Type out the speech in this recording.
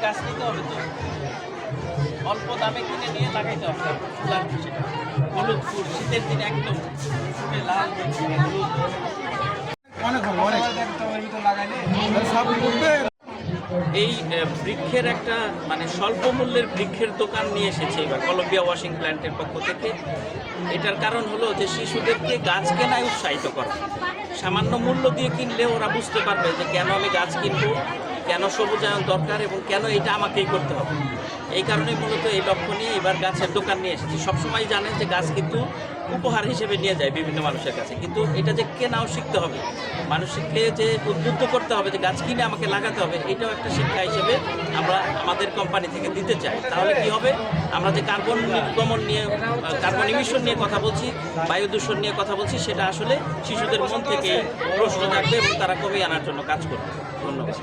গাছ নিতে হবে তো অল্প দামে কিনে নিয়ে লাগাইতে হবে সেটা হলুদ ফুল শীতের দিনে একদম ফুটে লাল হলুদ এই বৃক্ষের একটা মানে স্বল্প মূল্যের বৃক্ষের দোকান নিয়ে এসেছে এবার কলম্বিয়া ওয়াশিং প্ল্যান্টের পক্ষ থেকে। এটার কারণ হলো যে শিশুদেরকে গাছ কেনায় উৎসাহিত করা। সামান্য মূল্য দিয়ে কিনলে ওরা বুঝতে পারবে যে কেন আমি গাছ কিনবো, কেন সবুজায়ন দরকার এবং কেন এটা আমাকেই করতে হবে। এই কারণে মূলত এই লক্ষ্য নিয়ে এবার গাছের দোকান নিয়ে এসেছি। সবসময় জানেন যে গাছ কিন্তু উপহার হিসেবে নিয়ে যায় বিভিন্ন মানুষের কাছে, কিন্তু এটা যে কেনাও শিখতে হবে, মানুষকে যে উদ্বুদ্ধ করতে হবে যে গাছ কিনে আমাকে লাগাতে হবে, এটাও একটা শিক্ষা হিসেবে আমরা আমাদের কোম্পানি থেকে দিতে চাই। তাহলে কি হবে, আমরা যে কার্বন নির্গমন নিয়ে কার্বন ইমিশন নিয়ে কথা বলছি, বায়ু দূষণ নিয়ে কথা বলছি, সেটা আসলে শিশুদের মন থেকে প্রশ্ন থাকবে এবং তারা কমিয়ে আনার জন্য কাজ করবে। ধন্যবাদ।